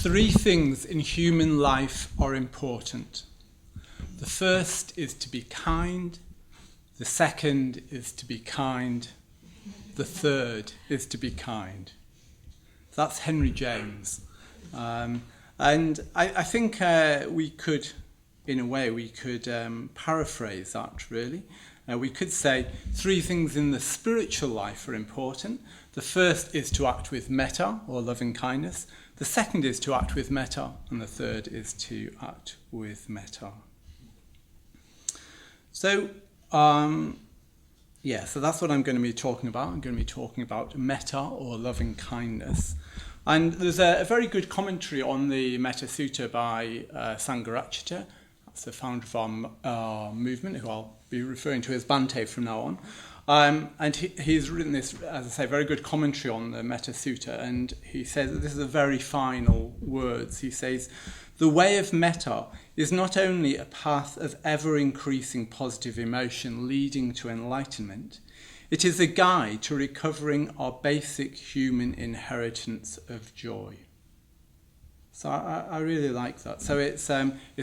Three things in human life are important. The first is to be kind. The second is to be kind. The third is to be kind. That's Henry James. And I think we could, in a way, paraphrase that, really. We could say three things in the spiritual life are important. The first is to act with metta, or loving kindness. The second is to act with metta, and the third is to act with metta. So, so that's what I'm going to be talking about. I'm going to be talking about metta, or loving kindness. And there's a very good commentary on the Metta Sutta by Sangharakshita. That's the founder of our movement, who I'll be referring to as Bhante from now on. And he's written this, as I say, very good commentary on the Metta Sutta, and he says that this is the very final words. He says, "The way of metta is not only a path of ever-increasing positive emotion leading to enlightenment, it is a guide to recovering our basic human inheritance of joy." So I really like that. So it's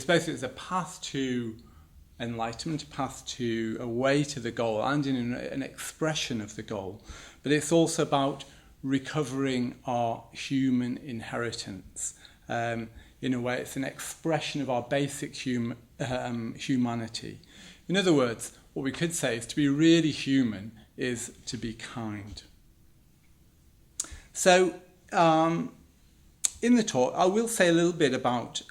basically a path to enlightenment, a path to a way to the goal, and in an expression of the goal. But it's also about recovering our human inheritance. In a way, it's an expression of our basic humanity. In other words, what we could say is to be really human is to be kind. So, in the talk, I will say a little bit about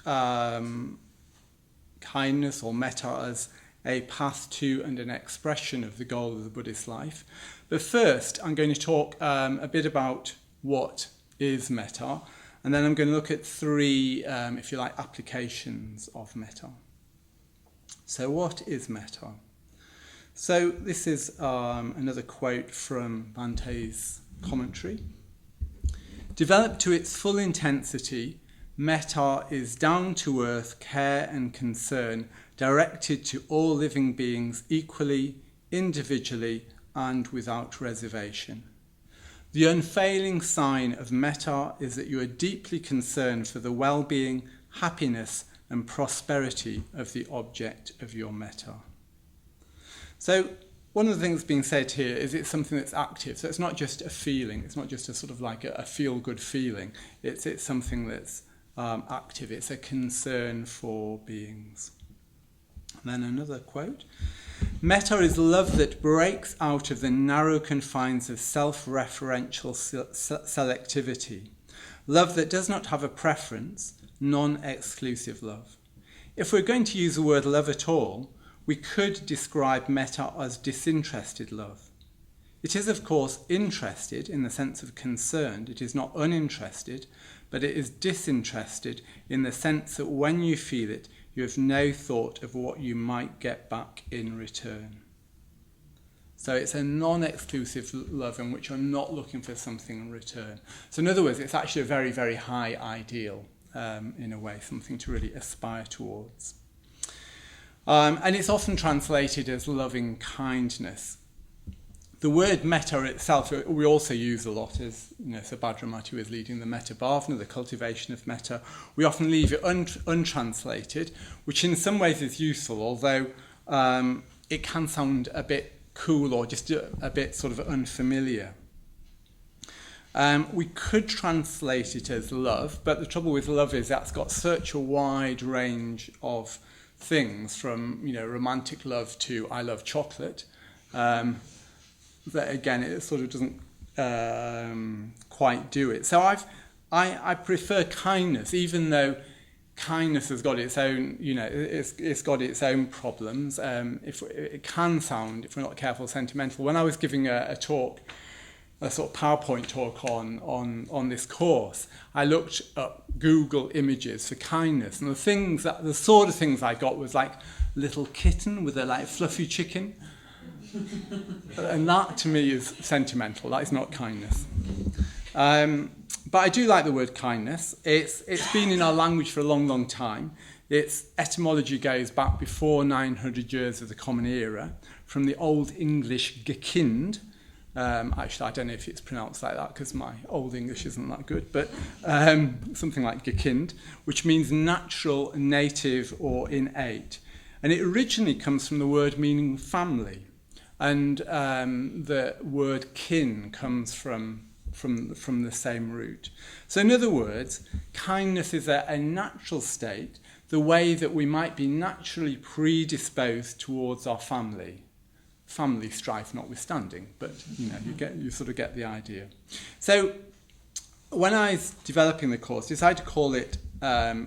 kindness or metta as a path to and an expression of the goal of the Buddhist life. But first, I'm going to talk a bit about what is metta, and then I'm going to look at three, if you like, applications of metta. So what is metta? So this is another quote from Bhante's commentary. "Developed to its full intensity, metta is down-to-earth care and concern directed to all living beings equally, individually, and without reservation. The unfailing sign of metta is that you are deeply concerned for the well-being, happiness, and prosperity of the object of your metta." So one of the things being said here is it's something that's active. So it's not just a feeling. It's not just a sort of like a feel-good feeling. It's something that's active. It's a concern for beings. And then another quote. "Metta is love that breaks out of the narrow confines of self-referential selectivity. Love that does not have a preference, non-exclusive love. If we're going to use the word love at all, we could describe metta as disinterested love. It is, of course, interested in the sense of concerned. It is not uninterested, but it is disinterested in the sense that when you feel it, you have no thought of what you might get back in return." So it's a non-exclusive love in which you're not looking for something in return. So in other words, it's actually a very, very high ideal, in a way, something to really aspire towards. And it's often translated as loving kindness. The word metta itself, we also use a lot as, Subhadra who is leading the metta bhavana, the cultivation of metta. We often leave it untranslated, which in some ways is useful, although it can sound a bit cool or just a bit sort of unfamiliar. We could translate it as love, but the trouble with love is that's got such a wide range of things, from romantic love to I love chocolate, that again it sort of doesn't quite do it. So I prefer kindness, even though kindness has got its own, it's got its own problems. If it can sound, if we're not careful, sentimental. When I was giving a talk, a sort of PowerPoint talk on this course, I looked up Google images for kindness, and the sort of things I got was like little kitten with a like fluffy chicken, and that to me is sentimental. That is not kindness. But I do like the word kindness. It's been in our language for a long, long time. Its etymology goes back before 900 years of the Common Era, from the Old English gekind, Actually, I don't know if it's pronounced like that because my old English isn't that good, but something like gekind, which means natural, native, or innate. And it originally comes from the word meaning family. And the word kin comes from the same root. So in other words, kindness is a natural state, the way that we might be naturally predisposed towards our family strife notwithstanding, but you sort of get the idea. So when I was developing the course, I decided to call it I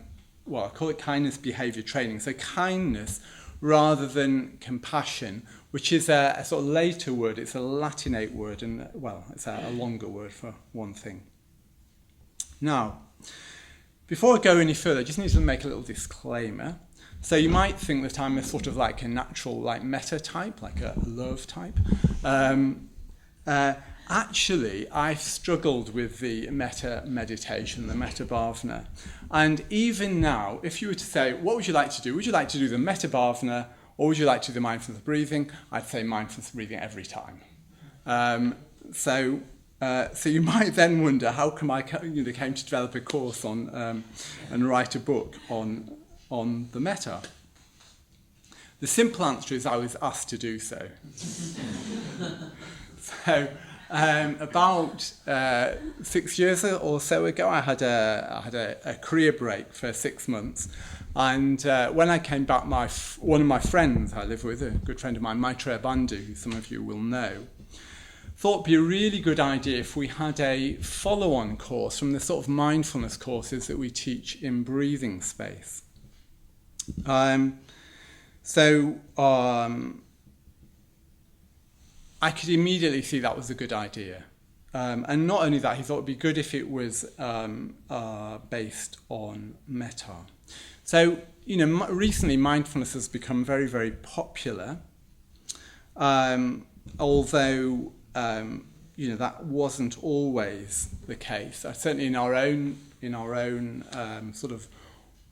call it kindness behaviour training. So kindness rather than compassion, which is a sort of later word. It's a Latinate word, and it's a longer word for one thing. Now, before I go any further, I just need to make a little disclaimer. So you might think that I'm a sort of like a natural meta type, like a love type. Actually, I've struggled with the metta meditation, the metta bhavana. And even now, if you were to say, what would you like to do? Would you like to do the metta bhavana, or would you like to do the mindfulness breathing? I'd say mindfulness breathing every time. So you might then wonder, how come I came to develop a course on and write a book on the metta? The simple answer is I was asked to do so. So about 6 years or so ago, I had a career break for 6 months, and when I came back, one of my friends I live with, a good friend of mine, Paramabandhu, who some of you will know, thought it'd be a really good idea if we had a follow-on course from the sort of mindfulness courses that we teach in breathing space. I could immediately see that was a good idea. And not only that, he thought it would be good if it was based on metta. So, recently mindfulness has become very, very popular. Although, that wasn't always the case. Certainly in our own sort of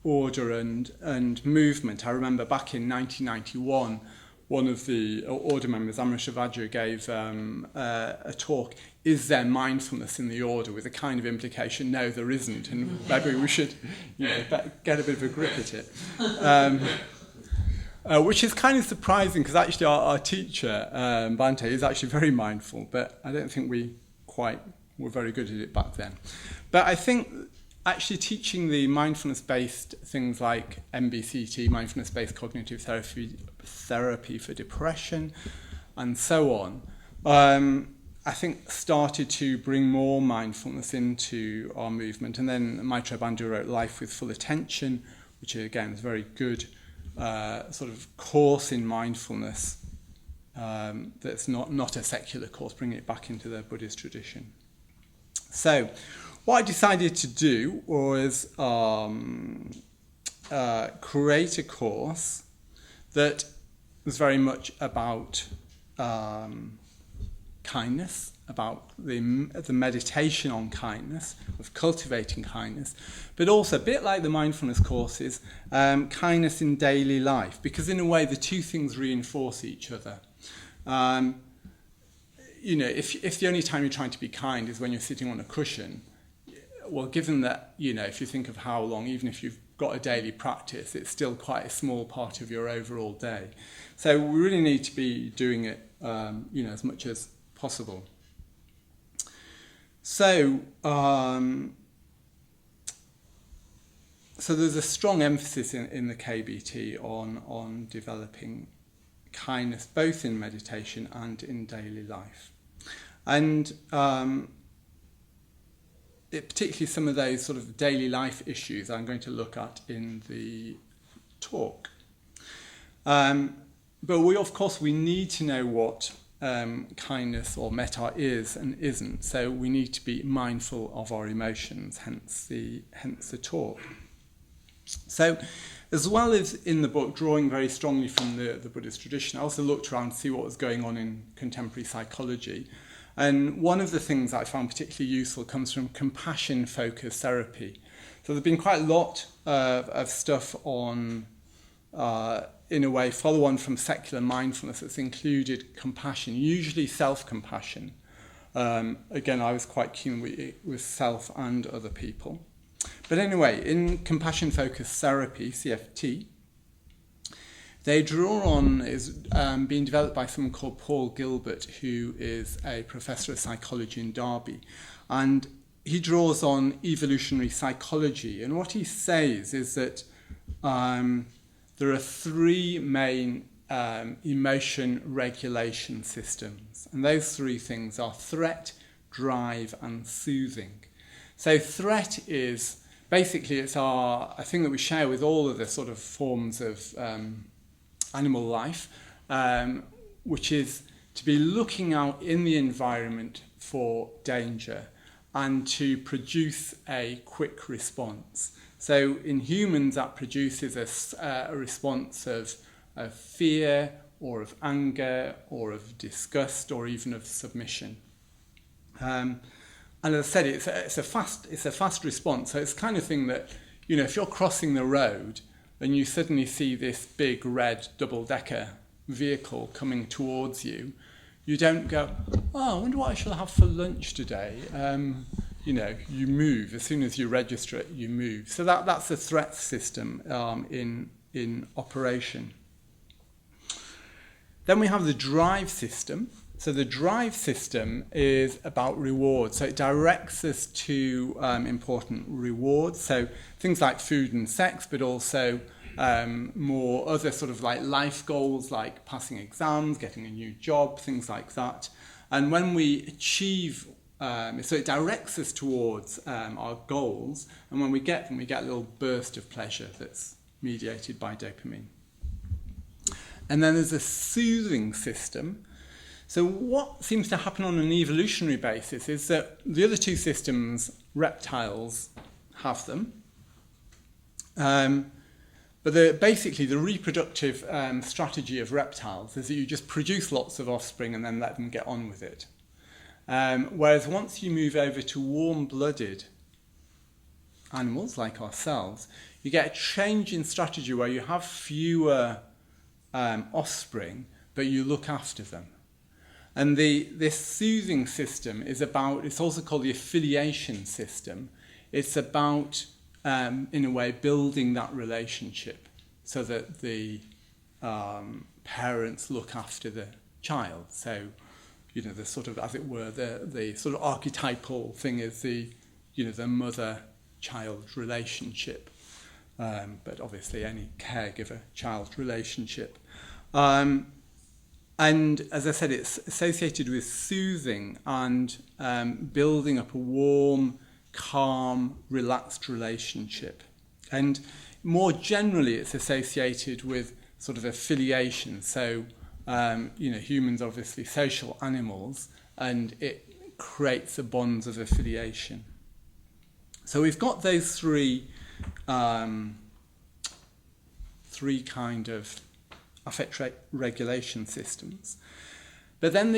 order and movement. I remember back in 1991, one of the order members, Amrishavaja, gave a talk, is there mindfulness in the order, with a kind of implication, no, there isn't, and maybe we should get a bit of a grip at it. Which is kind of surprising, because actually our teacher, Bhante, is actually very mindful, but I don't think we quite were very good at it back then. But I think actually teaching the mindfulness-based things like MBCT, mindfulness-based cognitive therapy for depression, and so on, I think started to bring more mindfulness into our movement. And then Maitreya Bandhu wrote Life with Full Attention, which again is a very good sort of course in mindfulness that's not a secular course, bringing it back into the Buddhist tradition. So what I decided to do was create a course that was very much about kindness, about the meditation on kindness, of cultivating kindness, but also a bit like the mindfulness courses, kindness in daily life, because in a way the two things reinforce each other. If the only time you're trying to be kind is when you're sitting on a cushion, well, given that, if you think of how long, even if you've got a daily practice, it's still quite a small part of your overall day. So we really need to be doing it, as much as possible. So there's a strong emphasis in the KBT on developing kindness, both in meditation and in daily life. And particularly some of those sort of daily life issues I'm going to look at in the talk. But we need to know what kindness or metta is and isn't. So we need to be mindful of our emotions, hence the talk. So as well as in the book drawing very strongly from the Buddhist tradition, I also looked around to see what was going on in contemporary psychology. And one of the things I found particularly useful comes from compassion-focused therapy. So there's been quite a lot of stuff on, in a way, follow on from secular mindfulness that's included compassion, usually self-compassion. again, I was quite keen with self and other people. But anyway, in compassion-focused therapy, CFT, they draw on, is being developed by someone called Paul Gilbert, who is a professor of psychology in Derby. And he draws on evolutionary psychology. And what he says is that there are three main emotion regulation systems. And those three things are threat, drive, and soothing. So threat is, basically, it's a thing that we share with all of the sort of forms of animal life, which is to be looking out in the environment for danger and to produce a quick response. So in humans, that produces a response of fear or of anger or of disgust or even of submission. And as I said, it's a fast response. So it's the kind of thing that, if you're crossing the road and you suddenly see this big red double-decker vehicle coming towards you, you don't go, I wonder what I shall have for lunch today. You move. As soon as you register it, you move. So that's the threat system in operation. Then we have the drive system. So the drive system is about rewards. So it directs us to important rewards. So things like food and sex, but also more other sort of like life goals, like passing exams, getting a new job, things like that. And when we achieve, so it directs us towards our goals. And when we get them, we get a little burst of pleasure that's mediated by dopamine. And then there's a soothing system. So what seems to happen on an evolutionary basis is that the other two systems, reptiles have them. But basically the reproductive strategy of reptiles is that you just produce lots of offspring and then let them get on with it. Whereas once you move over to warm-blooded animals like ourselves, you get a change in strategy where you have fewer offspring, but you look after them. And this soothing system is about, it's also called the affiliation system. It's about, in a way, building that relationship so that the parents look after the child. So, the sort of, as it were, the sort of archetypal thing is the mother-child relationship. But obviously any caregiver-child relationship. And as I said, it's associated with soothing and building up a warm, calm, relaxed relationship. And more generally, it's associated with sort of affiliation. So, humans are obviously social animals, and it creates the bonds of affiliation. So we've got those three kind of affect regulation systems. But then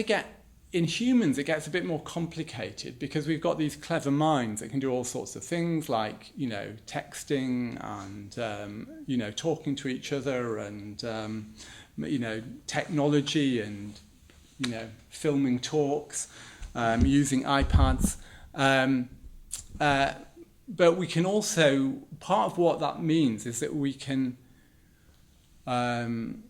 in humans, it gets a bit more complicated because we've got these clever minds that can do all sorts of things like, texting and, talking to each other and, technology and, filming talks, using iPads. But we can also, part of what that means is that we can imagine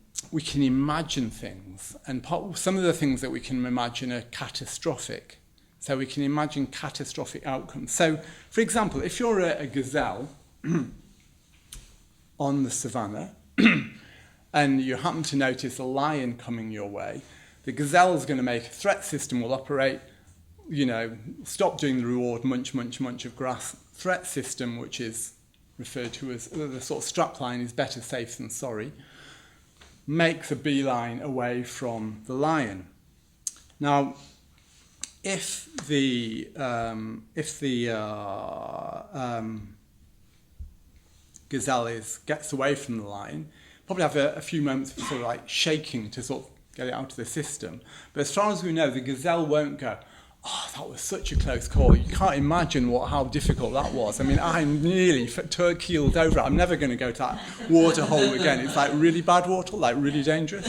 things, and some of the things that we can imagine are catastrophic. So we can imagine catastrophic outcomes. So, for example, if you're a gazelle on the savannah and you happen to notice a lion coming your way, the gazelle is going to make a threat system will operate, stop doing the reward, munch, munch, munch of grass. Threat system, which is referred to as the sort of strapline, is better safe than sorry, makes a beeline away from the lion. Now, if the gazelle gets away from the lion, probably have a few moments of sort of like shaking to sort of get it out of the system. But as far as we know, the gazelle won't go, that was such a close call. You can't imagine how difficult that was. I mean, I nearly keeled over it. I'm never going to go to that water hole again. It's like really bad water, like really dangerous.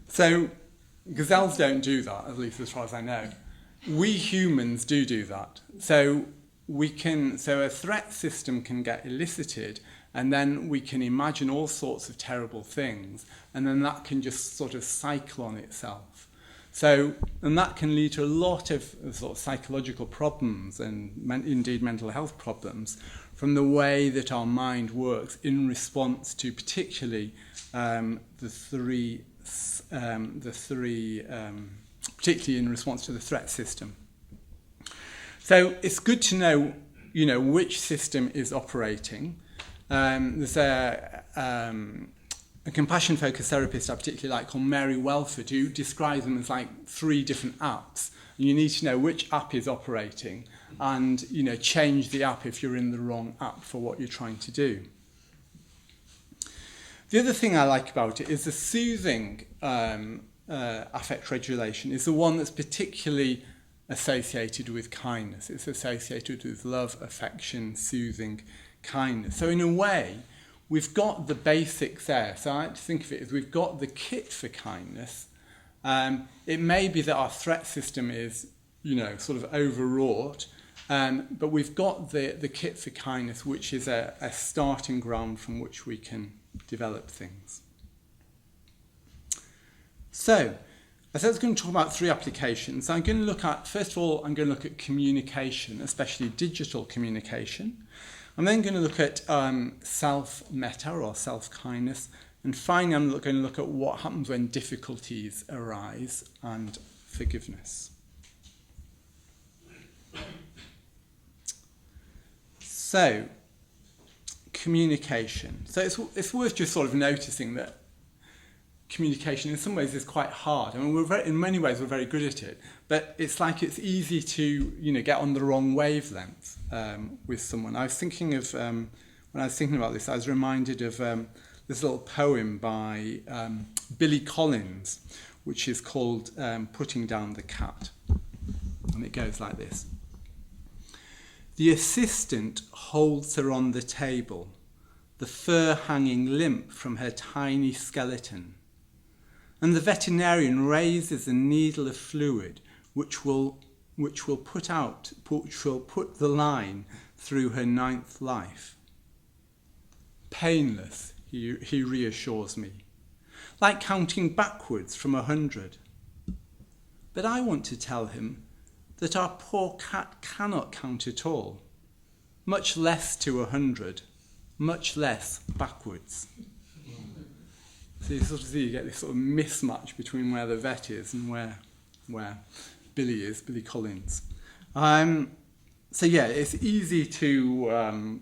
So Gazelles don't do that, at least as far as I know. We humans do that. So a threat system can get elicited, and then we can imagine all sorts of terrible things, and then that can just sort of cycle on itself. So, and that can lead to a lot of sort of psychological problems and indeed mental health problems from the way that our mind works in response to particularly particularly in response to the threat system. So it's good to know, which system is operating. There's a compassion-focused therapist I particularly like called Mary Welford, who describes them as like 3 different apps. And you need to know which app is operating and, change the app if you're in the wrong app for what you're trying to do. The other thing I like about it is the soothing affect regulation is the one that's particularly associated with kindness. It's associated with love, affection, soothing, kindness. So in a way, we've got the basics there. So I like to think of it as we've got the kit for kindness. It may be that our threat system is, sort of overwrought, but we've got the kit for kindness, which is a starting ground from which we can develop things. So, I said I was going to talk about 3 applications. I'm going to look at, first of all, I'm going to look at communication, especially digital communication. I'm then going to look at self-metta or self-kindness. And finally, I'm going to look at what happens when difficulties arise and forgiveness. So, communication. So it's worth just sort of noticing that communication in some ways is quite hard. I mean, in many ways we're very good at it, but it's like it's easy to get on the wrong wavelength with someone. I was thinking of when I was thinking about this, I was reminded of this little poem by Billy Collins, which is called "Putting Down the Cat," and it goes like this. The assistant holds her on the table, the fur hanging limp from her tiny skeleton. And the veterinarian raises a needle of fluid which will put the line through her 9th life. Painless, he reassures me, like counting backwards from 100. But I want to tell him that our poor cat cannot count at all, much less to 100, much less backwards. So you get this sort of mismatch between where the vet is and where Billy is, Billy Collins. So it's easy to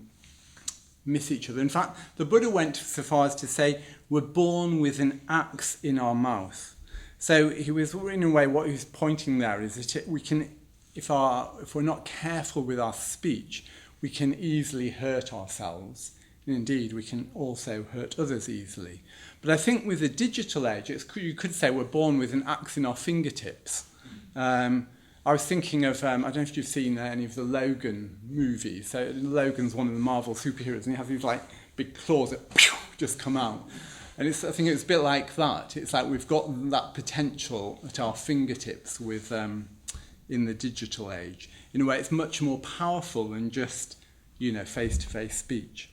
miss each other. In fact, the Buddha went so far as to say, we're born with an axe in our mouth. So he was, in a way, what he was pointing there is that we can, if we're not careful with our speech, we can easily hurt ourselves. And indeed, we can also hurt others easily. But I think with the digital age, you could say we're born with an axe in our fingertips. I was thinking of, I don't know if you've seen any of the Logan movies. So Logan's one of the Marvel superheroes, and he has these like big claws that just come out. And I think it's a bit like that. It's like we've got that potential at our fingertips with in the digital age. In a way, it's much more powerful than just, face-to-face speech.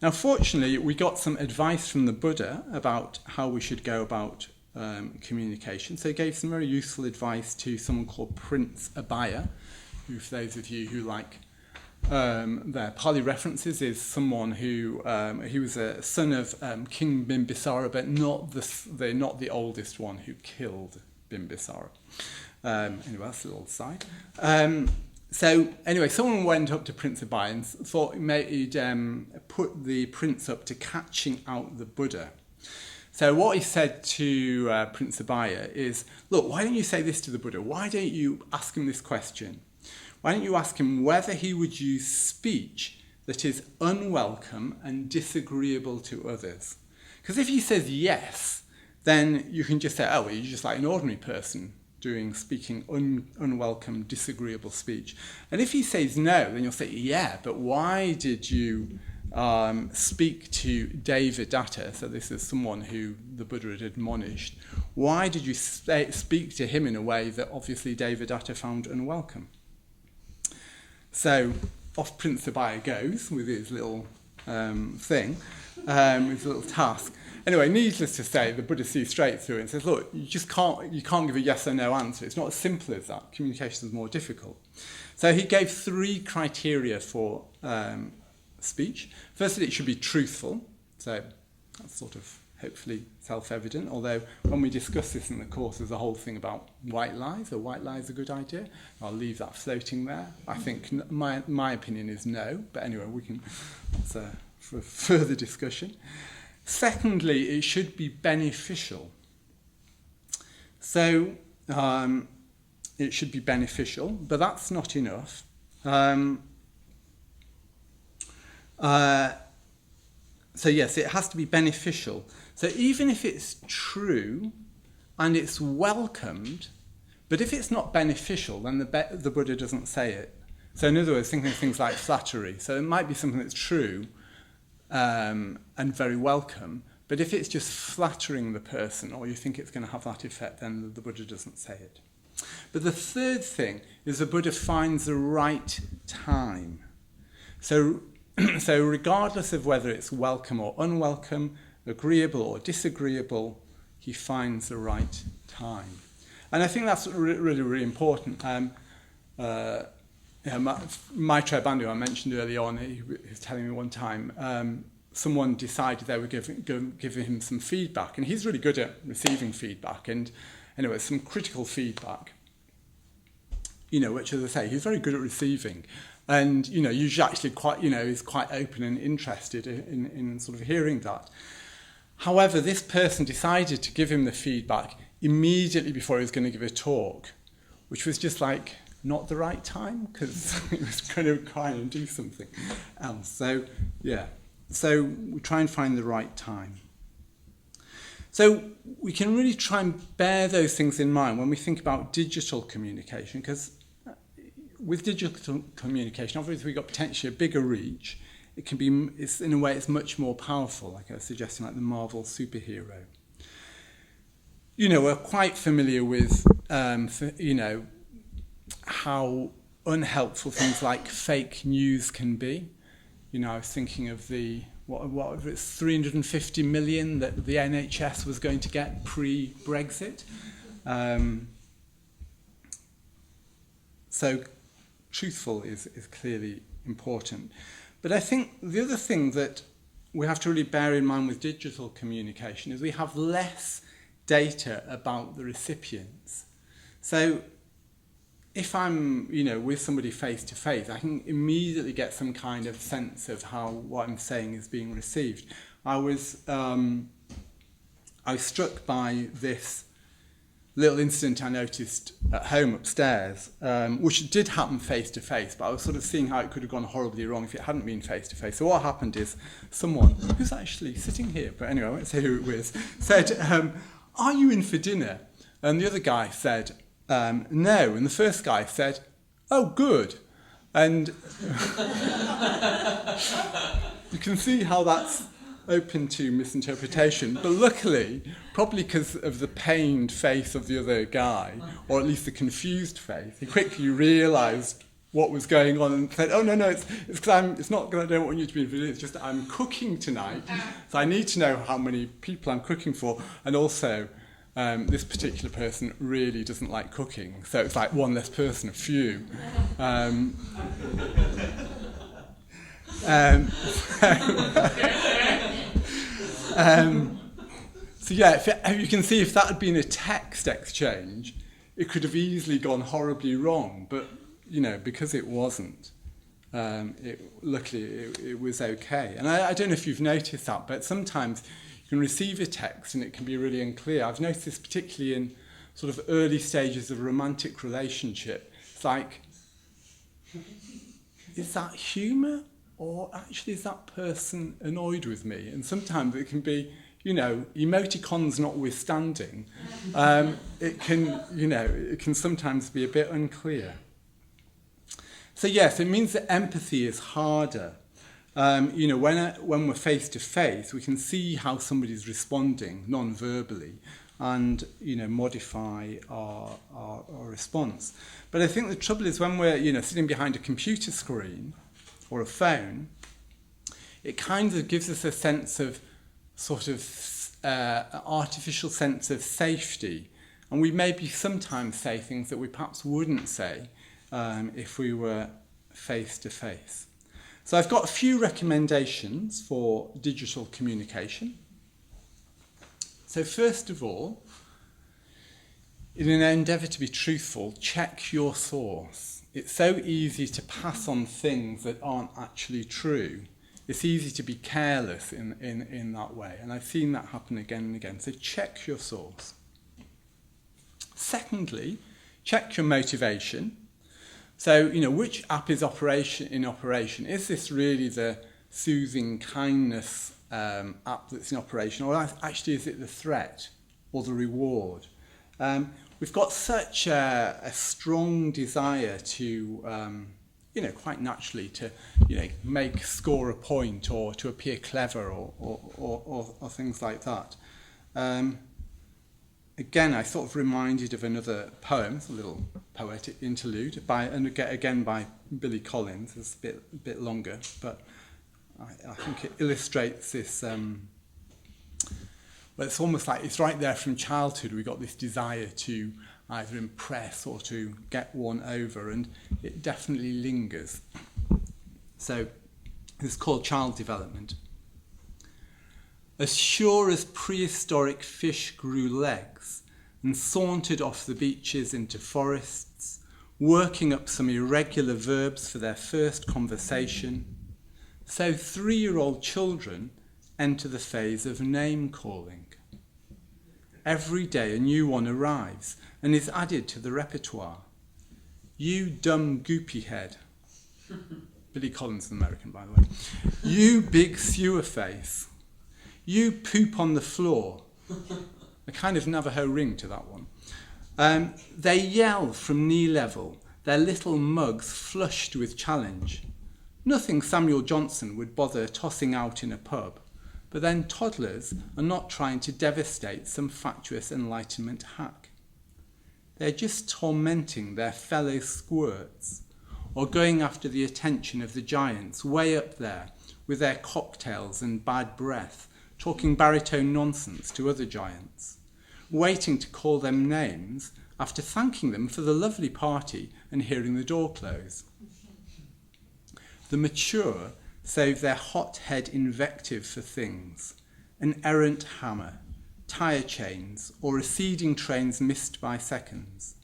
Now, fortunately, we got some advice from the Buddha about how we should go about communication. So he gave some very useful advice to someone called Prince Abhaya, who, for those of you who like their Pali references, is someone who he was a son of King Bimbisara, but not the oldest one who killed Bimbisara. Anyway, that's a little side. So anyway, someone went up to Prince Abhaya and thought he'd put the prince up to catching out the Buddha. So what he said to Prince Abhaya is, look, why don't you say this to the Buddha? Why don't you ask him this question? Why don't you ask him whether he would use speech that is unwelcome and disagreeable to others? Because if he says yes, then you can just say, oh, well, you're just like an ordinary person speaking unwelcome, disagreeable speech. And if he says no, then you'll say, yeah, but why did you speak to Devadatta, so this is someone who the Buddha had admonished, why did you speak to him in a way that obviously Devadatta found unwelcome? So off Prince Abhaya goes with his little thing, his little task. Anyway, needless to say, the Buddha sees straight through it and says, look, you can't give a yes or no answer. It's not as simple as that. Communication is more difficult. So he gave 3 criteria for speech. Firstly, it should be truthful. So that's sort of hopefully self-evident, although when we discuss this in the course, there's a whole thing about white lies. Are white lies a good idea? I'll leave that floating there. I think my opinion is no, but anyway, that's for further discussion. Secondly, it should be beneficial. So it should be beneficial, but that's not enough. So yes, it has to be beneficial. So even if it's true and it's welcomed, but if it's not beneficial, then the Buddha doesn't say it. So in other words, thinking of things like flattery. So it might be something that's true and very welcome, but if it's just flattering the person or you think it's going to have that effect, then the Buddha doesn't say it. But the third thing is the Buddha finds the right time. So regardless of whether it's welcome or unwelcome, agreeable or disagreeable, he finds the right time. And I think that's really, really important. Paramabandhu, I mentioned early on, he was telling me one time, someone decided they were giving him some feedback, and he's really good at receiving feedback, and anyway, some critical feedback, which, as I say, he's very good at receiving. And, usually actually quite, is quite open and interested in sort of hearing that. However, this person decided to give him the feedback immediately before he was going to give a talk, which was just like not the right time because he was going to try and do something else. So, yeah. So we try and find the right time. So we can really try and bear those things in mind when we think about digital communication, because with digital communication, obviously we've got potentially a bigger reach. It's in a way, it's much more powerful, like I was suggesting, like the Marvel superhero. We're quite familiar with, how unhelpful things like fake news can be. I was thinking of what it's 350 million that the NHS was going to get pre-Brexit. So truthful is clearly important. But I think the other thing that we have to really bear in mind with digital communication is we have less data about the recipients. So if I'm, with somebody face to face, I can immediately get some kind of sense of how what I'm saying is being received. I was struck by this little incident I noticed at home upstairs, which did happen face to face, but I was sort of seeing how it could have gone horribly wrong if it hadn't been face to face. So what happened is someone who's actually sitting here, but anyway, I won't say who it was, said, "Are you in for dinner?" And the other guy said, "No." And the first guy said, "Oh, good." And you can see how that's open to misinterpretation. But luckily, probably because of the pained face of the other guy, or at least the confused face, he quickly realised what was going on and said, "Oh, no, it's because it's not because I don't want you to be invited, it's just that I'm cooking tonight, so I need to know how many people I'm cooking for, and also this particular person really doesn't like cooking, so it's like one less person, a few." So yeah, you can see if that had been a text exchange, it could have easily gone horribly wrong, but because it wasn't, luckily it was okay. And I don't know if you've noticed that, but sometimes you can receive a text and it can be really unclear. I've noticed this particularly in sort of early stages of a romantic relationship. It's like, is that humour? Or actually, is that person annoyed with me? And sometimes it can be, emoticons notwithstanding, it can sometimes be a bit unclear. So yes, it means that empathy is harder. When we're face to face, we can see how somebody's responding non-verbally, and modify our response. But I think the trouble is when we're sitting behind a computer screen or a phone, it kind of gives us a sense of sort of artificial sense of safety, and we maybe sometimes say things that we perhaps wouldn't say if we were face to face. So I've got a few recommendations for digital communication. So first of all, in an endeavour to be truthful, check your source. It's so easy to pass on things that aren't actually true. It's easy to be careless in that way, and I've seen that happen again and again. So check your source. Secondly, check your motivation. So, which app is in operation? Is this really the soothing kindness app that's in operation, or actually is it the threat or the reward? We've got such a strong desire to, quite naturally to, score a point or to appear clever or things like that. Again, I sort of reminded of another poem, it's a little poetic interlude, by Billy Collins. It's a bit longer, but I think it illustrates this. Well, it's almost like it's right there from childhood. We got this desire to either impress or to get one over, and it definitely lingers. So it's called child development. As sure as prehistoric fish grew legs and sauntered off the beaches into forests, working up some irregular verbs for their first conversation, so 3-year-old children enter the phase of name-calling. Every day a new one arrives and is added to the repertoire. You dumb goopy head. Billy Collins is an American, by the way. You big sewer face. You poop on the floor. A kind of Navajo ring to that one. They yell from knee level, their little mugs flushed with challenge. Nothing Samuel Johnson would bother tossing out in a pub, but then toddlers are not trying to devastate some fatuous Enlightenment hack. They're just tormenting their fellow squirts, or going after the attention of the giants way up there with their cocktails and bad breath, talking baritone nonsense to other giants, waiting to call them names after thanking them for the lovely party and hearing the door close. The mature save their hot-head invective for things, an errant hammer, tyre chains, or receding trains missed by seconds.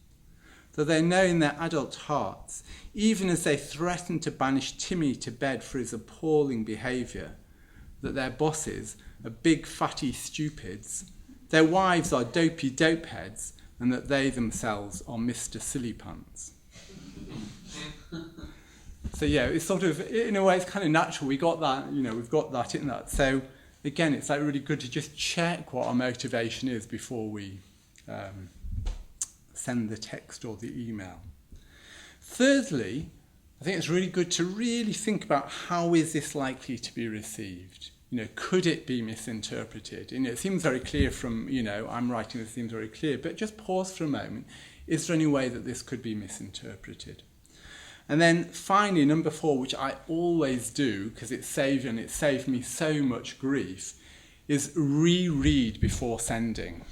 Though they know in their adult hearts, even as they threaten to banish Timmy to bed for his appalling behaviour, that their bosses are big fatty stupids, their wives are dopey dopeheads, and that they themselves are Mr. Silly Pants. So yeah, it's sort of, in a way, it's kind of natural. We got that, we've got that in that. So again, it's like really good to just check what our motivation is before we send the text or the email. Thirdly, I think it's really good to really think about how is this likely to be received. Could it be misinterpreted? It seems very clear from, I'm writing this, seems very clear, but just pause for a moment. Is there any way that this could be misinterpreted? And then finally, number 4, which I always do, because it saved me so much grief, is reread before sending.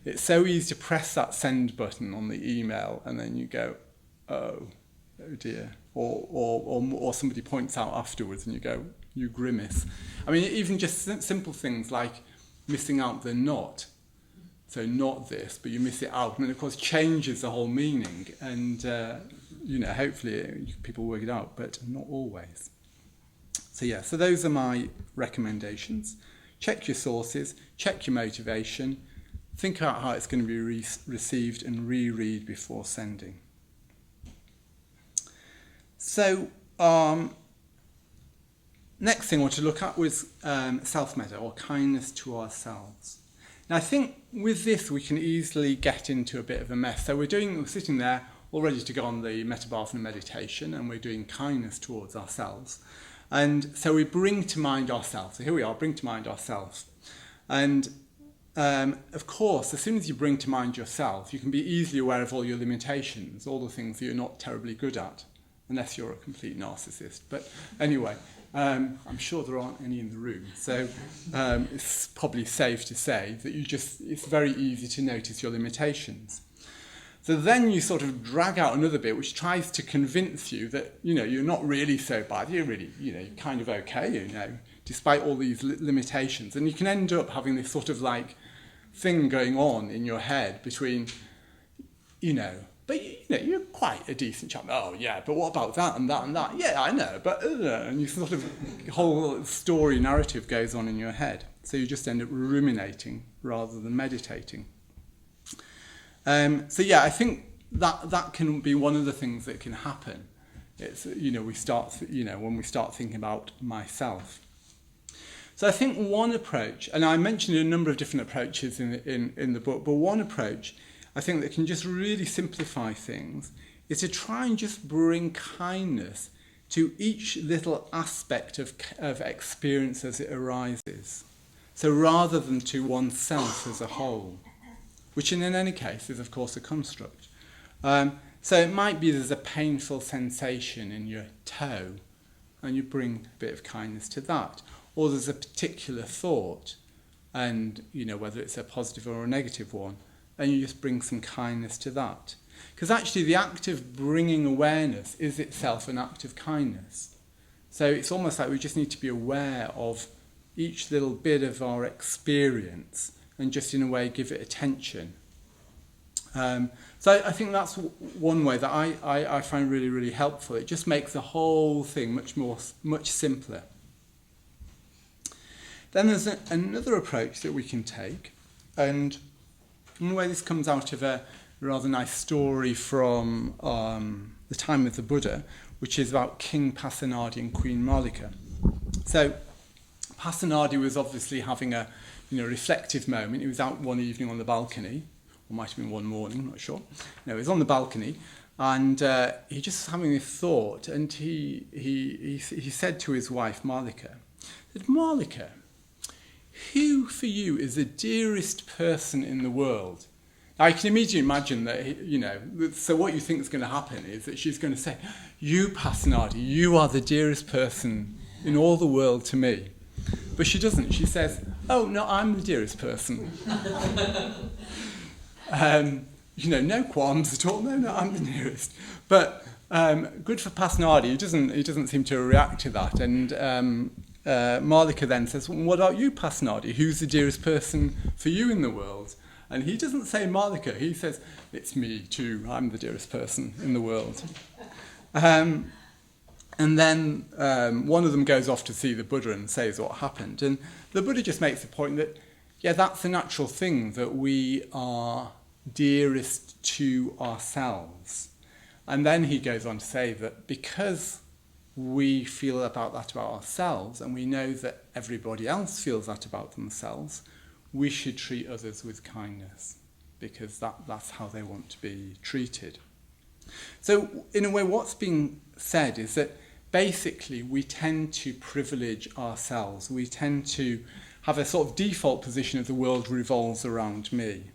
It's so easy to press that send button on the email and then you go, oh dear. Or somebody points out afterwards and you go, you grimace. I mean, even just simple things like missing out the not. So not this, but you miss it out. And of course changes the whole meaning. And, hopefully people work it out, but not always. So those are my recommendations. Check your sources, check your motivation, think about how it's going to be received and reread before sending. So, next thing I want to look at was self-metta, or kindness to ourselves. Now, I think with this we can easily get into a bit of a mess. So we're sitting there all ready to go on the metta bhavana meditation, and we're doing kindness towards ourselves. And so we bring to mind ourselves. So here we are, bring to mind ourselves. And of course, as soon as you bring to mind yourself, you can be easily aware of all your limitations, all the things that you're not terribly good at, unless you're a complete narcissist. But anyway, I'm sure there aren't any in the room. So it's probably safe to say that it's very easy to notice your limitations. So then you sort of drag out another bit which tries to convince you that, you're not really so bad. You're really, you're kind of okay, despite all these limitations. And you can end up having this sort of like thing going on in your head between, but you're quite a decent chap. Oh yeah, but what about that and that and that? Yeah, I know, but and you sort of whole story narrative goes on in your head. So you just end up ruminating rather than meditating. So yeah, I think that can be one of the things that can happen. It's we start when we start thinking about myself. So I think one approach, and I mentioned a number of different approaches in the book, but one approach I think that can just really simplify things is to try and just bring kindness to each little aspect of experience as it arises. So rather than to oneself as a whole, which in any case is of course a construct. So it might be there's a painful sensation in your toe and you bring a bit of kindness to that. Or there's a particular thought and, whether it's a positive or a negative one, and you just bring some kindness to that. Because actually the act of bringing awareness is itself an act of kindness. So it's almost like we just need to be aware of each little bit of our experience and just in a way give it attention. So I think that's one way that I find really, really helpful. It just makes the whole thing much simpler. Then there's another approach that we can take, and in a way this comes out of a rather nice story from the time of the Buddha, which is about King Pasenadi and Queen Malika. So Pasenadi was obviously having a reflective moment. He was out one evening on the balcony, or might have been one morning, I'm not sure. No, he was on the balcony, and he just was having this thought, and he said to his wife Malika, Malika, who for you is the dearest person in the world? Now, I can immediately imagine that, so what you think is going to happen is that she's going to say, you, Pasenadi, you are the dearest person in all the world to me. But she doesn't. She says, oh, no, I'm the dearest person. No qualms at all. No, I'm the nearest. But good for Pasenadi. He doesn't seem to react to that. And Malika then says, well, what about you, Pasenadi? Who's the dearest person for you in the world? And he doesn't say Malika. He says, it's me too. I'm the dearest person in the world. And then one of them goes off to see the Buddha and says what happened. And the Buddha just makes the point that, yeah, that's a natural thing, that we are dearest to ourselves. And then he goes on to say that because we feel about that about ourselves, and we know that everybody else feels that about themselves, we should treat others with kindness, because that's how they want to be treated. So in a way, what's being said is that basically we tend to privilege ourselves. We tend to have a sort of default position of the world revolves around me.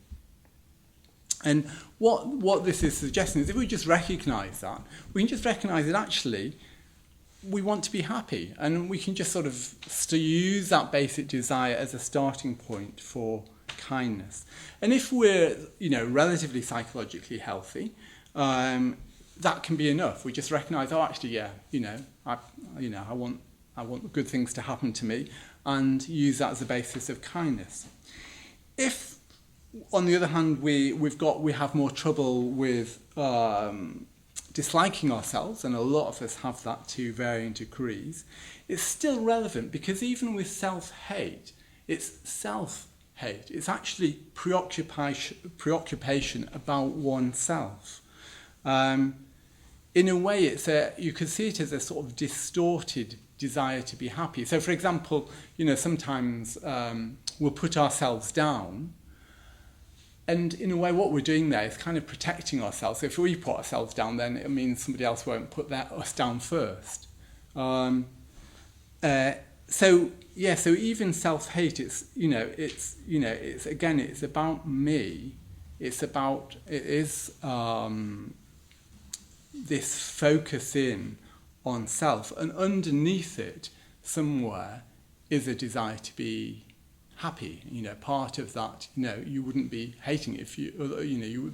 And what this is suggesting is if we just recognise that, we can just recognise that actually we want to be happy, and we can just sort of use that basic desire as a starting point for kindness. And if we're, relatively psychologically healthy, that can be enough. We just recognise, oh, actually, yeah, I want good things to happen to me, and use that as a basis of kindness. If, on the other hand, we have more trouble with disliking ourselves, and a lot of us have that to varying degrees, it's still relevant, because even with self-hate, it's self-hate. It's actually preoccupation about oneself. In a way, you could see it as a sort of distorted desire to be happy. So, for example, sometimes we'll put ourselves down, and in a way, what we're doing there is kind of protecting ourselves. So if we put ourselves down, then it means somebody else won't put us down first. So even self-hate, it's about me. It is this focus in on self, and underneath it, somewhere, is a desire to be happy. Part of that, you wouldn't be hating it if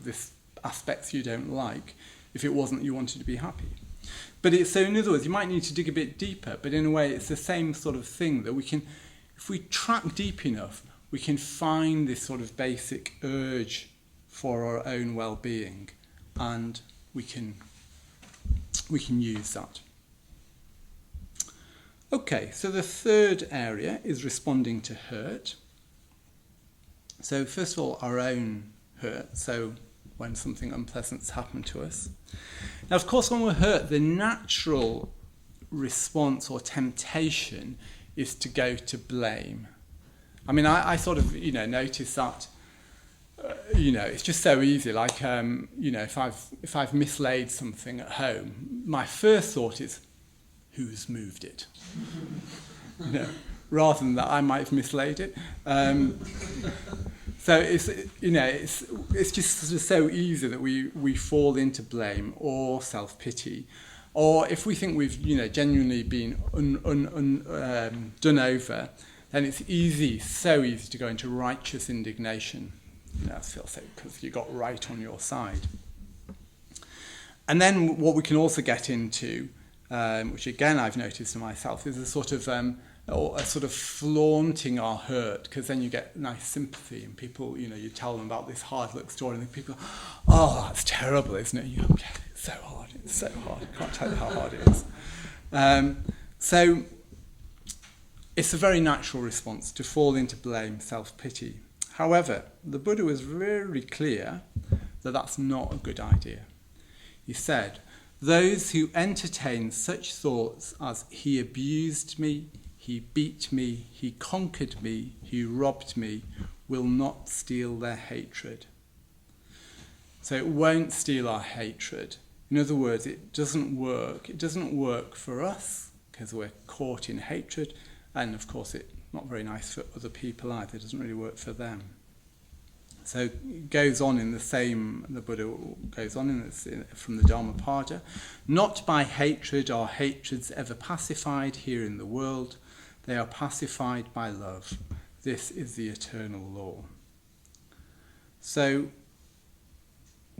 this aspects you don't like if it wasn't you wanted to be happy. But so in other words, you might need to dig a bit deeper, but in a way it's the same sort of thing that we can, if we track deep enough, we can find this sort of basic urge for our own well-being, and we can use that. Okay, so the third area is responding to hurt. So first of all, our own hurt, so when something unpleasant's happened to us. Now, of course, when we're hurt, the natural response or temptation is to go to blame. I mean, I sort of, notice that, it's just so easy. Like, if I've mislaid something at home, my first thought is, who's moved it? Rather than that I might have mislaid it. So it's just sort of so easy that we fall into blame or self-pity, or if we think we've genuinely been done over, then it's so easy to go into righteous indignation. I feel so because you got right on your side. And then what we can also get into, which again I've noticed in myself, is a sort of flaunting our hurt, because then you get nice sympathy, and people, you tell them about this hard luck story, and people, oh, that's terrible, isn't it? It's so hard, I can't tell you how hard it is. So it's a very natural response to fall into blame, self-pity. However, the Buddha was very clear that that's not a good idea. He said, those who entertain such thoughts as he abused me, he beat me, he conquered me, he robbed me, will not steal their hatred. So it won't steal our hatred. In other words, it doesn't work. It doesn't work for us because we're caught in hatred, and of course it's not very nice for other people either. It doesn't really work for them. So it goes on the Buddha goes on from the Dhammapada, not by hatred are hatreds ever pacified here in the world, they are pacified by love. This is the eternal law. So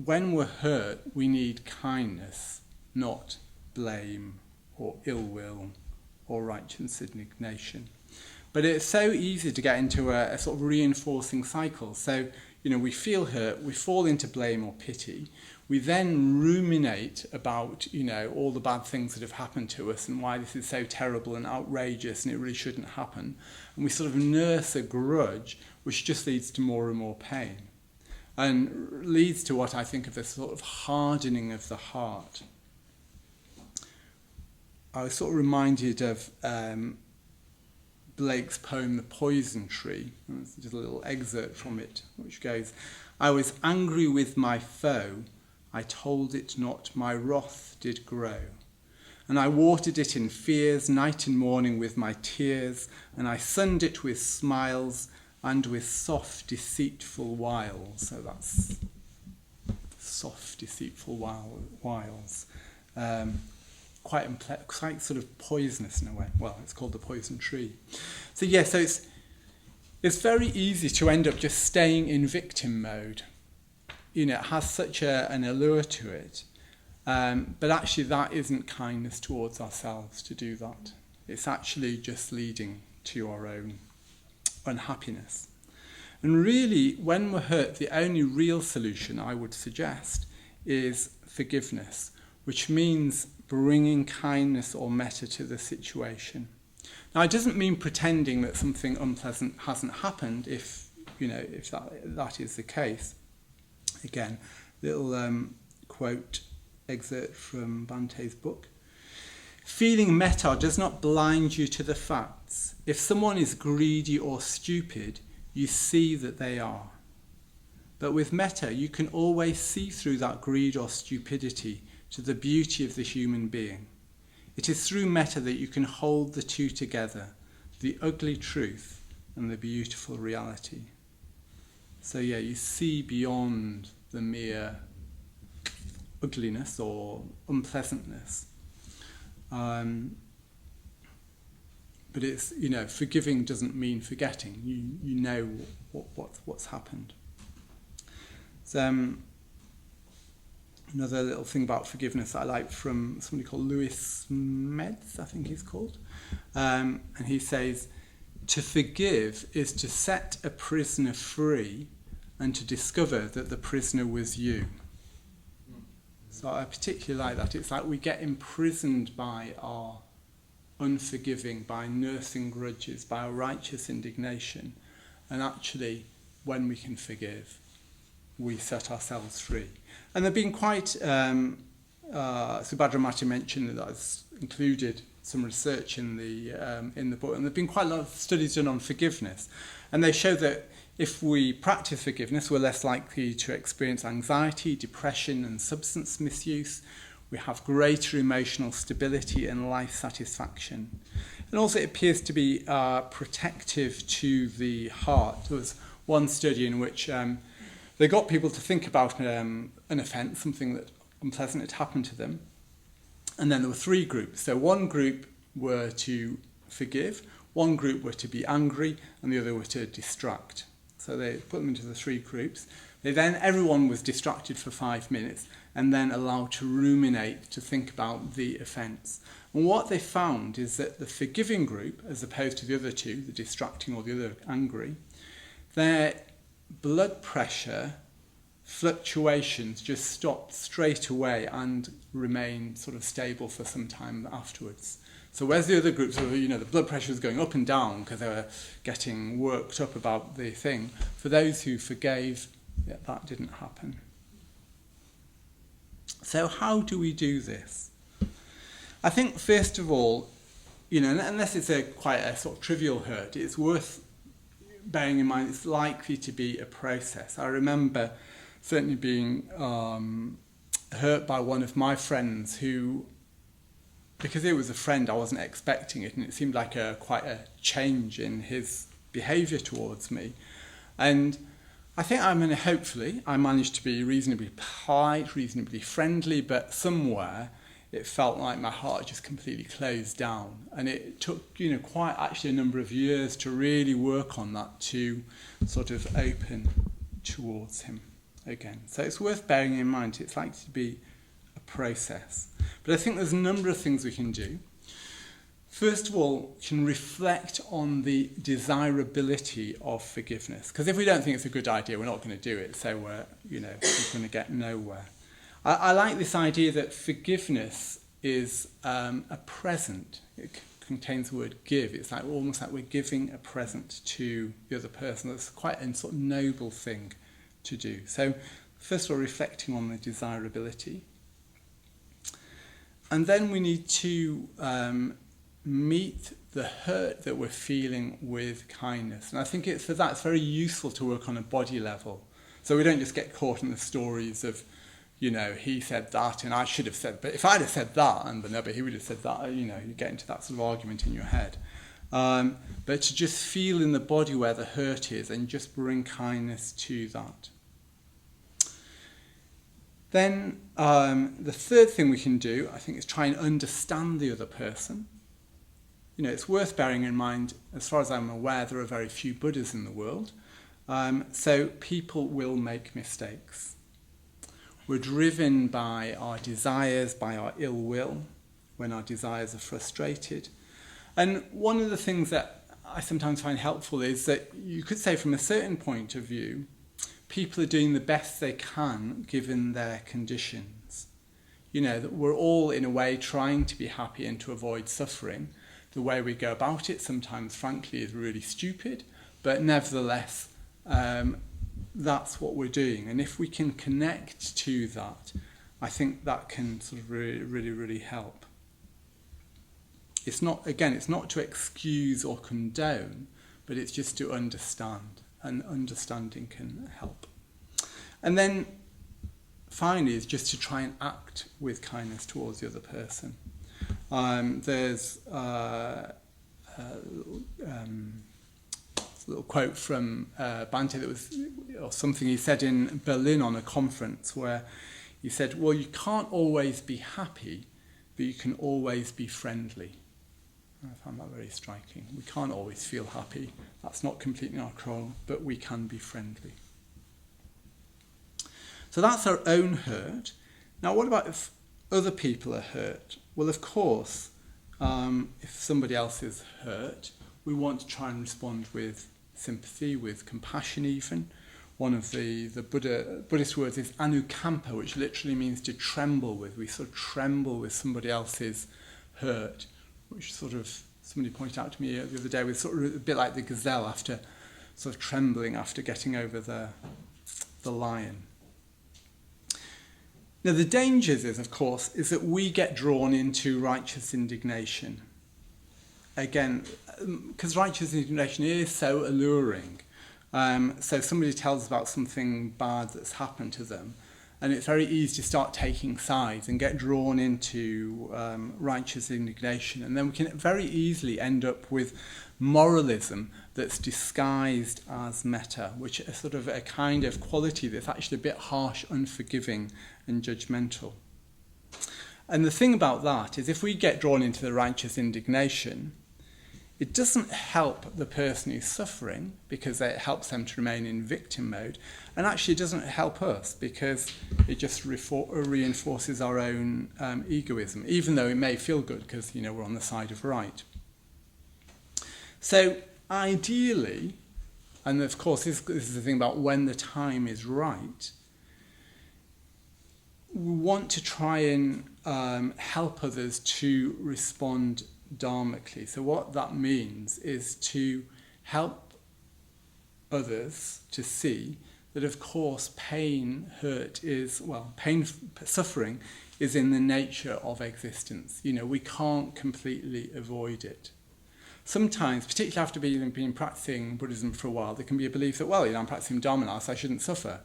when we're hurt, we need kindness, not blame or ill will or righteous indignation. But it's so easy to get into a sort of reinforcing cycle. So, we feel hurt, we fall into blame or pity. We then ruminate about, all the bad things that have happened to us and why this is so terrible and outrageous and it really shouldn't happen. And we sort of nurse a grudge, which just leads to more and more pain. And leads to what I think of as sort of hardening of the heart. I was sort of reminded of Blake's poem, The Poison Tree. There's just a little excerpt from it, which goes, I was angry with my foe, I told it not, my wrath did grow. And I watered it in fears, night and morning with my tears, and I sunned it with smiles, and with soft, deceitful wiles. So that's soft, deceitful wiles. Quite sort of poisonous in a way. Well, it's called the poison tree. So so it's very easy to end up just staying in victim mode. It has such an allure to it. But actually that isn't kindness towards ourselves to do that. It's actually just leading to our own unhappiness. And really, when we're hurt, the only real solution I would suggest is forgiveness, which means bringing kindness or metta to the situation. Now, it doesn't mean pretending that something unpleasant hasn't happened if that is the case. Again, little quote excerpt from Bante's book. Feeling metta does not blind you to the facts. If someone is greedy or stupid, you see that they are. But with metta, you can always see through that greed or stupidity to the beauty of the human being. It is through metta that you can hold the two together, the ugly truth and the beautiful reality. So yeah, you see beyond the mere ugliness or unpleasantness. But it's, forgiving doesn't mean forgetting. You know what's happened. So another little thing about forgiveness that I like from somebody called Lewis Meds, I think he's called. And he says, to forgive is to set a prisoner free and to discover that the prisoner was you. So I particularly like that. It's like we get imprisoned by our unforgiving, by nursing grudges, by our righteous indignation. And actually, when we can forgive, we set ourselves free. And there have been quite, Subhadra Mati mentioned that I've included some research in the book, and there have been quite a lot of studies done on forgiveness. And they show that if we practice forgiveness, we're less likely to experience anxiety, depression, and substance misuse. We have greater emotional stability and life satisfaction. And also it appears to be protective to the heart. There was one study in which they got people to think about an offence, something that unpleasant had happened to them. And then there were three groups. So one group were to forgive, one group were to be angry, and the other were to distract. So they put them into the three groups. Everyone was distracted for 5 minutes and then allowed to ruminate, to think about the offence. And what they found is that the forgiving group, as opposed to the other two, the distracting or the other angry, their blood pressure fluctuations just stopped straight away and remained sort of stable for some time afterwards. So whereas the other groups, the blood pressure was going up and down because they were getting worked up about the thing, for those who forgave, that didn't happen. So how do we do this? I think first of all, unless it's quite a sort of trivial hurt, it's worth bearing in mind it's likely to be a process. I remember certainly being hurt by one of my friends who, because it was a friend, I wasn't expecting it, and it seemed like quite a change in his behaviour towards me. And I think hopefully I managed to be reasonably polite, reasonably friendly, but somewhere it felt like my heart just completely closed down. And it took, quite actually a number of years to really work on that, to sort of open towards him again. So it's worth bearing in mind it's likely to be a process. But I think there's a number of things we can do. First of all, we can reflect on the desirability of forgiveness. Because if we don't think it's a good idea, we're not going to do it. So we're going to get nowhere. I like this idea that forgiveness is a present. It contains the word give. It's almost like we're giving a present to the other person. That's quite a sort of noble thing to do. So first of all, reflecting on the desirability. And then we need to meet the hurt that we're feeling with kindness. And I think for that it's very useful to work on a body level. So we don't just get caught in the stories of, he said that and I should have said, but if I'd have said that, but he would have said that, you get into that sort of argument in your head. But to just feel in the body where the hurt is and just bring kindness to that. Then the third thing we can do, I think, is try and understand the other person. It's worth bearing in mind, as far as I'm aware, there are very few Buddhas in the world. So people will make mistakes. We're driven by our desires, by our ill will, when our desires are frustrated. And one of the things that I sometimes find helpful is that you could say from a certain point of view, people are doing the best they can given their conditions. That we're all in a way trying to be happy and to avoid suffering. The way we go about it sometimes, frankly, is really stupid, but nevertheless, that's what we're doing. And if we can connect to that, I think that can sort of really, really, really help. It's not to excuse or condone, but it's just to understand. And understanding can help. And then finally is just to try and act with kindness towards the other person. There's a little quote from Bhante that was, or something he said in Berlin on a conference, where he said, well, you can't always be happy, but you can always be friendly. And I found that very striking. We can't always feel happy. That's not completely in our control, but we can be friendly. So that's our own hurt. Now, what about if other people are hurt? Well, of course, if somebody else is hurt, we want to try and respond with sympathy, with compassion even. One of the Buddhist words is anukampa, which literally means to tremble with. We sort of tremble with somebody else's hurt, which sort of, somebody pointed out to me the other day, was sort of a bit like the gazelle after sort of trembling after getting over the lion. Now the dangers is, of course, is that we get drawn into righteous indignation. Again, because righteous indignation is so alluring. So somebody tells about something bad that's happened to them, and it's very easy to start taking sides and get drawn into righteous indignation. And then we can very easily end up with moralism that's disguised as metta, which is sort of a kind of quality that's actually a bit harsh, unforgiving, and judgmental. And the thing about that is if we get drawn into the righteous indignation, it doesn't help the person who's suffering because it helps them to remain in victim mode, and actually it doesn't help us because it just reinforces our own egoism, even though it may feel good because, you know, we're on the side of right. So ideally, and of course this is the thing about when the time is right, we want to try and help others to respond dharmically. So what that means is to help others to see that, of course, pain, hurt is, well, pain, suffering is in the nature of existence. You know, we can't completely avoid it. Sometimes, particularly after being practicing Buddhism for a while, there can be a belief that, well, you know, I'm practicing Dharma now, so I shouldn't suffer.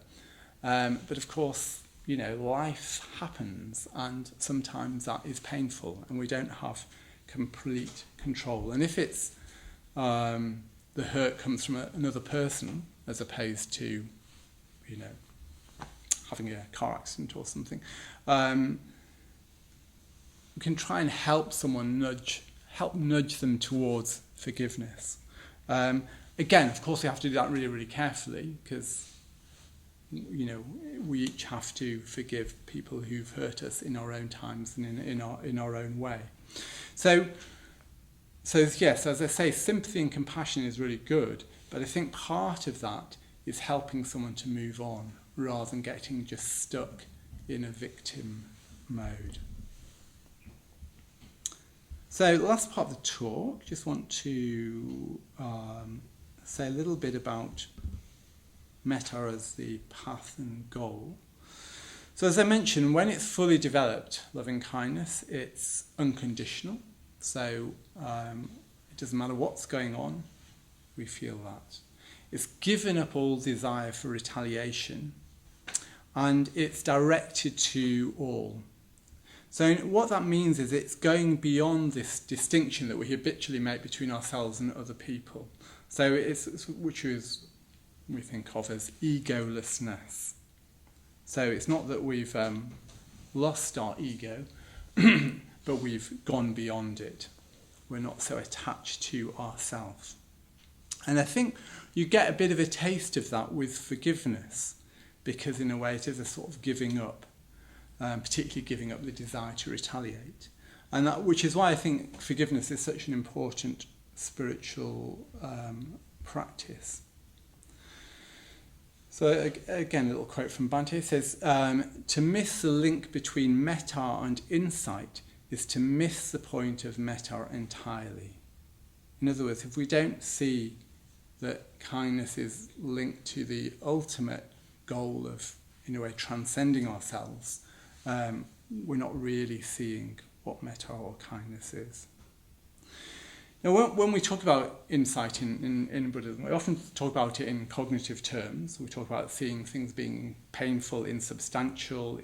But of course, you know, life happens, and sometimes that is painful, and we don't have complete control. And if it's the hurt comes from another person as opposed to, you know, having a car accident or something, we can try and help someone nudge them towards forgiveness. Again, of course, we have to do that really, really carefully because, you know, we each have to forgive people who've hurt us in our own times and in our own way. So yes, as I say, sympathy and compassion is really good, but I think part of that is helping someone to move on rather than getting just stuck in a victim mode. So the last part of the talk, just want to say a little bit about metta as the path and goal. So as I mentioned, when it's fully developed, loving kindness, it's unconditional. So it doesn't matter what's going on, we feel that. It's given up all desire for retaliation, and it's directed to all. So what that means is it's going beyond this distinction that we habitually make between ourselves and other people. So it's which is we think of as egolessness. So it's not that we've lost our ego, but we've gone beyond it. We're not so attached to ourselves. And I think you get a bit of a taste of that with forgiveness, because in a way it is a sort of giving up, particularly giving up the desire to retaliate. And that, which is why I think forgiveness is such an important spiritual practice. So again, a little quote from Bhante. It says, to miss the link between metta and insight is to miss the point of metta entirely. In other words, if we don't see that kindness is linked to the ultimate goal of, in a way, transcending ourselves, we're not really seeing what metta or kindness is. Now, when we talk about insight in Buddhism, we often talk about it in cognitive terms. We talk about seeing things being painful, insubstantial,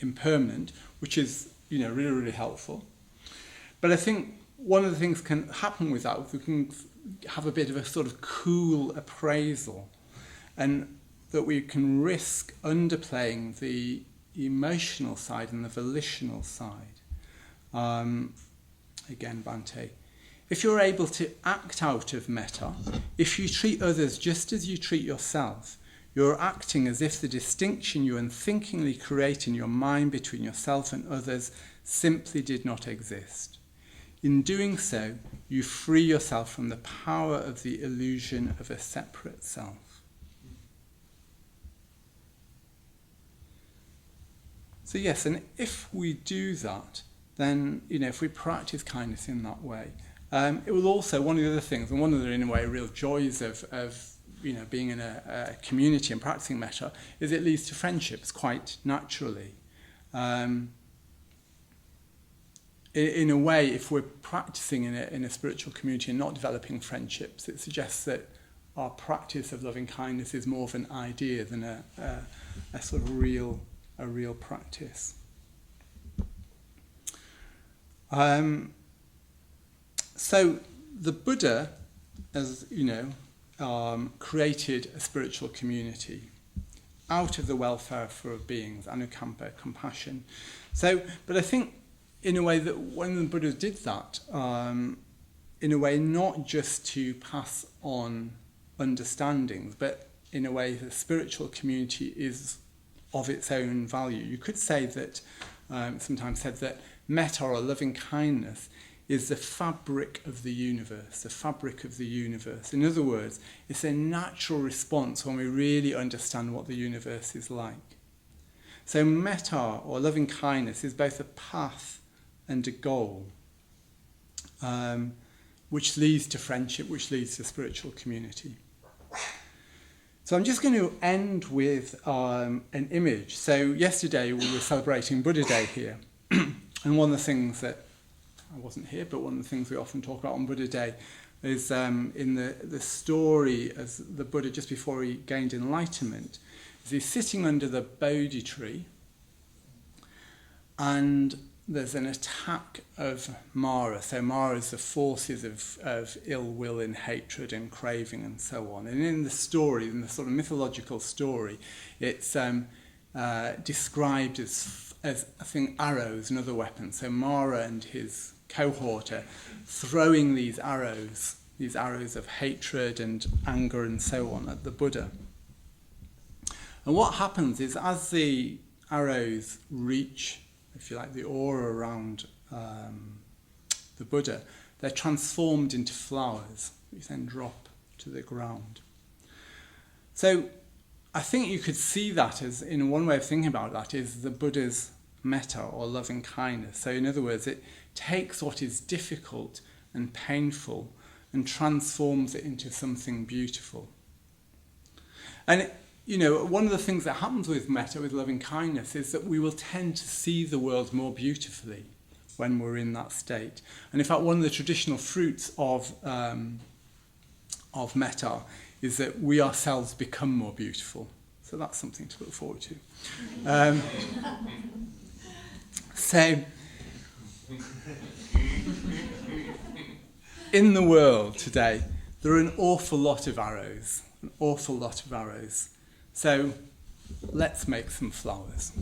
impermanent, which is, you know, really, really helpful. But I think one of the things can happen with that, we can have a bit of a sort of cool appraisal, and that we can risk underplaying the emotional side and the volitional side. Again, Bhante. If you're able to act out of metta, if you treat others just as you treat yourself, you're acting as if the distinction you unthinkingly create in your mind between yourself and others simply did not exist. In doing so, you free yourself from the power of the illusion of a separate self. So yes, and if we do that, then, if we practice kindness in that way, it will also, one of the other things, and one of the, in a way, real joys of being in a community and practicing metta, is it leads to friendships quite naturally. In a way, if we're practicing in a spiritual community and not developing friendships, it suggests that our practice of loving kindness is more of an idea than a sort of real practice. So the Buddha, as you know, created a spiritual community out of the welfare for beings, anukampa, compassion. So, but I think in a way that when the Buddha did that, in a way not just to pass on understandings, but in a way the spiritual community is of its own value. You could say that, sometimes said that metta or loving kindness is the fabric of the universe, the fabric of the universe. In other words, it's a natural response when we really understand what the universe is like. So metta or loving kindness is both a path and a goal, which leads to friendship, which leads to spiritual community. So I'm just going to end with an image. So yesterday we were celebrating Buddha Day here, and one of the things that, I wasn't here, but one of the things we often talk about on Buddha Day is in the story as the Buddha, just before he gained enlightenment, is he's sitting under the Bodhi tree, and there's an attack of Mara. So Mara is the forces of ill will and hatred and craving and so on. And in the story, in the sort of mythological story, it's described as I think arrows and other weapons. So Mara and his cohort are throwing these arrows of hatred and anger and so on at the Buddha. And what happens is, as the arrows reach, if you like, the aura around the Buddha, they're transformed into flowers, which then drop to the ground. So I think you could see that as, in one way of thinking about that, is the Buddha's metta or loving kindness. So in other words, it takes what is difficult and painful and transforms it into something beautiful. And one of the things that happens with metta, with loving kindness, is that we will tend to see the world more beautifully when we're in that state. And in fact, one of the traditional fruits of metta is that we ourselves become more beautiful. So that's something to look forward to. So, in the world today, there are an awful lot of arrows. So let's make some flowers.